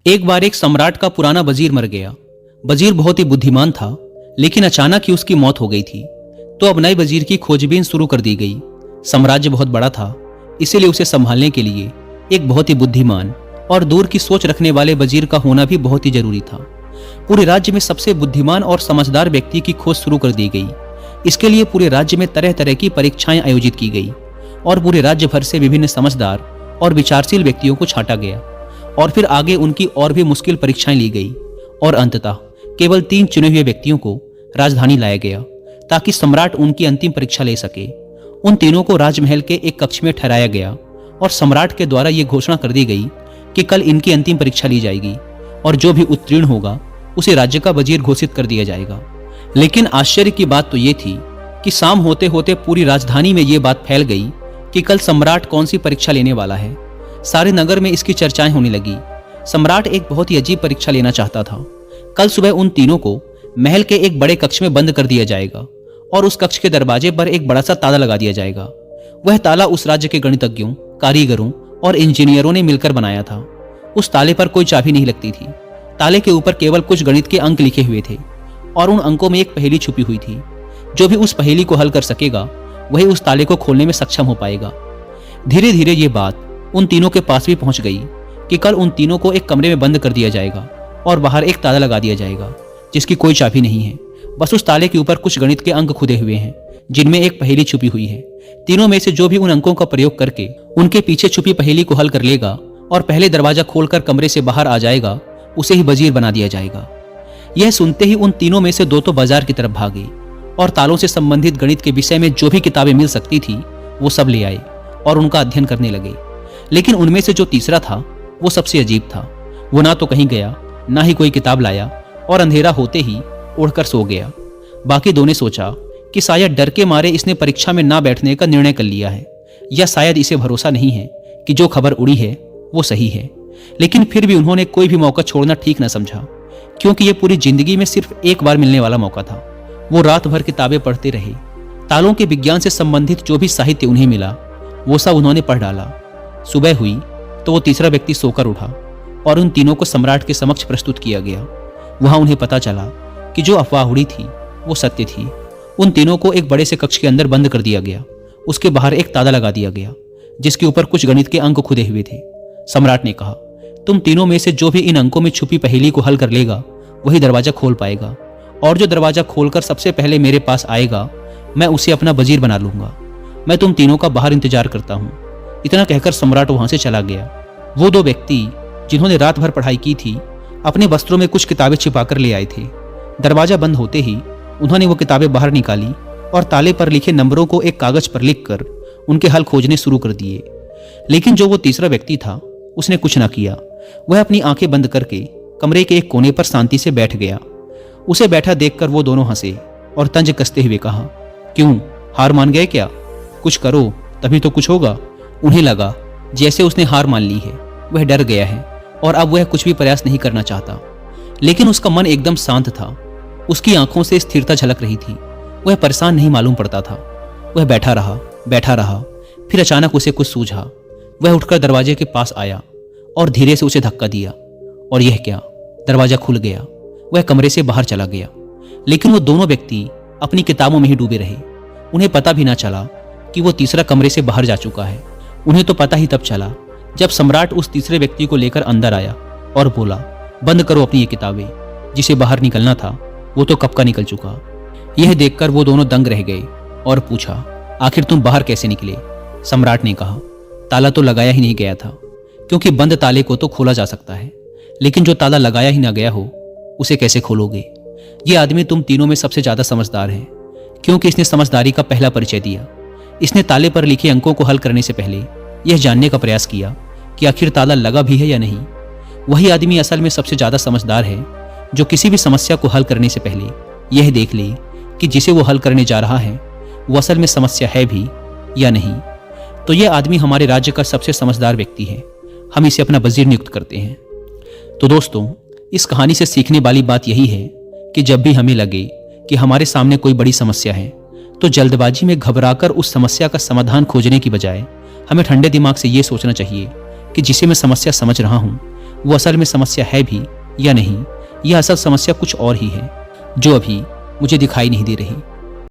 एक बार एक सम्राट का पुराना वजीर मर गया। वजीर बहुत ही बुद्धिमान था, लेकिन अचानक ही उसकी मौत हो गई थी। तो अब नए वजीर की खोजबीन शुरू कर दी गई। साम्राज्य बहुत बड़ा था, इसीलिए उसे संभालने के लिए एक बहुत ही बुद्धिमान और दूर की सोच रखने वाले वजीर का होना भी बहुत ही जरूरी था। पूरे राज्य में सबसे बुद्धिमान और समझदार व्यक्ति की खोज शुरू कर दी गई। इसके लिए पूरे राज्य में तरह तरह की परीक्षाएं आयोजित की गई और पूरे राज्य भर से विभिन्न समझदार और विचारशील व्यक्तियों को छांटा गया और फिर आगे उनकी और भी मुश्किल परीक्षाएं ली गई और अंततः केवल 3 चुने हुए व्यक्तियों को राजधानी लाया गया ताकि सम्राट उनकी अंतिम परीक्षा ले सके। उन तीनों को राजमहल के एक कक्ष में ठहराया गया और सम्राट के द्वारा यह घोषणा कर दी गई कि कल इनकी अंतिम परीक्षा ली जाएगी और जो भी उत्तीर्ण होगा उसे राज्य का वजीर घोषित कर दिया जाएगा। लेकिन आश्चर्य की बात तो ये थी कि शाम होते होते पूरी राजधानी में ये बात फैल गई कि कल सम्राट कौन सी परीक्षा लेने वाला है। सारे नगर में इसकी चर्चाएं होने लगी। सम्राट एक बहुत ही अजीब परीक्षा लेना चाहता था। कल सुबह उन तीनों को महल के एक बड़े कक्ष में बंद कर दिया जाएगा और उस कक्ष के दरवाजे पर एक बड़ा सा ताला लगा दिया जाएगा। वह ताला उस राज्य के गणितज्ञों, कारीगरों और इंजीनियरों ने मिलकर बनाया था। उस ताले पर कोई चाबी नहीं लगती थी। ताले के ऊपर केवल कुछ गणित के अंक लिखे हुए थे और उन अंकों में एक पहेली छुपी हुई थी। जो भी उस पहेली को हल कर सकेगा वही उस ताले को खोलने में सक्षम हो पाएगा। धीरे धीरे ये बात उन तीनों के पास भी पहुंच गई कि कल उन तीनों को एक कमरे में बंद कर दिया जाएगा और बाहर एक ताला लगा दिया जाएगा जिसकी कोई चाबी नहीं है। बस उस ताले के ऊपर कुछ गणित के अंक खुदे हुए हैं जिनमें एक पहेली छुपी हुई है। तीनों में से जो भी उन अंकों का प्रयोग करके उनके पीछे छुपी पहेली को हल कर लेगा और पहले दरवाजा खोलकर कमरे से बाहर आ जाएगा उसे ही वजीर बना दिया जाएगा। यह सुनते ही उन तीनों में से 2 तो बाजार की तरफ भागे और तालों से संबंधित गणित के विषय में जो भी किताबें मिल सकती थी वो सब ले आए और उनका अध्ययन करने लगे। लेकिन उनमें से जो तीसरा था वो सबसे अजीब था। वो ना तो कहीं गया, ना ही कोई किताब लाया और अंधेरा होते ही उड़कर सो गया। बाकी 2 ने सोचा कि शायद डर के मारे इसने परीक्षा में ना बैठने का निर्णय कर लिया है या शायद इसे भरोसा नहीं है कि जो खबर उड़ी है वो सही है। लेकिन फिर भी उन्होंने कोई भी मौका छोड़ना ठीक न समझा, क्योंकि ये पूरी जिंदगी में सिर्फ एक बार मिलने वाला मौका था। वो रात भर किताबें पढ़ते रहे। तालों के विज्ञान से संबंधित जो भी साहित्य उन्हें मिला वो सब उन्होंने पढ़ डाला। सुबह हुई तो वो तीसरा व्यक्ति सोकर उठा और उन तीनों को सम्राट के समक्ष प्रस्तुत किया गया। वहां उन्हें पता चला कि जो अफवाह उड़ी थी वो सत्य थी। उन तीनों को एक बड़े से कक्ष के अंदर बंद कर दिया गया। उसके बाहर एक ताला लगा दिया गया जिसके ऊपर कुछ गणित के अंक खुदे हुए थे। सम्राट ने कहा, तुम तीनों में से जो भी इन अंकों में छुपी पहेली को हल कर लेगा वही दरवाजा खोल पाएगा और जो दरवाजा खोलकर सबसे पहले मेरे पास आएगा मैं उसे अपना वजीर बना लूंगा। मैं तुम तीनों का बाहर इंतजार करता हूं। इतना कहकर सम्राट वहां से चला गया। वो 2 व्यक्ति जिन्होंने रात भर पढ़ाई की थी अपने वस्त्रों में कुछ किताबें छिपाकर ले आए थे। दरवाजा बंद होते ही उन्होंने वो किताबें बाहर निकाली और ताले पर लिखे नंबरों को एक कागज पर लिखकर उनके हल खोजने शुरू कर दिए। लेकिन जो वो तीसरा व्यक्ति था उसने कुछ ना किया। वह अपनी आंखें बंद करके कमरे के एक कोने पर शांति से बैठ गया। उसे बैठा देखकर वो दोनों हंसे और तंज कसते हुए कहा, क्यों, हार मान गए क्या? कुछ करो तभी तो कुछ होगा। उन्हें लगा जैसे उसने हार मान ली है। वह डर गया है और अब वह कुछ भी प्रयास नहीं करना चाहता। लेकिन उसका मन एकदम शांत था। उसकी आंखों से स्थिरता झलक रही थी। वह परेशान नहीं मालूम पड़ता था। वह बैठा रहा। फिर अचानक उसे कुछ सूझा। वह उठकर दरवाजे के पास आया और धीरे से उसे धक्का दिया और यह क्या, दरवाजा खुल गया। वह कमरे से बाहर चला गया। लेकिन वो दोनों व्यक्ति अपनी किताबों में ही डूबे रहे। उन्हें पता भी ना चला कि वो तीसरा कमरे से बाहर जा चुका है। उन्हें तो पता ही तब चला जब सम्राट उस तीसरे व्यक्ति को लेकर अंदर आया और बोला, बंद करो अपनी ये किताबें। जिसे बाहर निकलना था वो तो कब का निकल चुका। यह देखकर वो दोनों दंग रह गए और पूछा, आखिर तुम बाहर कैसे निकले? सम्राट ने कहा, ताला तो लगाया ही नहीं गया था, क्योंकि बंद ताले को तो खोला जा सकता है, लेकिन जो ताला लगाया ही ना गया हो उसे कैसे खोलोगे? ये आदमी तुम तीनों में सबसे ज्यादा समझदार है, क्योंकि इसने समझदारी का पहला परिचय दिया। इसने ताले पर लिखे अंकों को हल करने से पहले यह जानने का प्रयास किया कि आखिर ताला लगा भी है या नहीं। वही आदमी असल में सबसे ज्यादा समझदार है जो किसी भी समस्या को हल करने से पहले यह देख ले कि जिसे वो हल करने जा रहा है वो असल में समस्या है भी या नहीं। तो यह आदमी हमारे राज्य का सबसे समझदार व्यक्ति है। हम इसे अपना वजीर नियुक्त करते हैं। तो दोस्तों, इस कहानी से सीखने वाली बात यही है कि जब भी हमें लगे कि हमारे सामने कोई बड़ी समस्या है तो जल्दबाजी में घबराकर उस समस्या का समाधान खोजने की बजाय हमें ठंडे दिमाग से ये सोचना चाहिए कि जिसे मैं समस्या समझ रहा हूँ वो असल में समस्या है भी या नहीं, यह असल समस्या कुछ और ही है जो अभी मुझे दिखाई नहीं दे रही।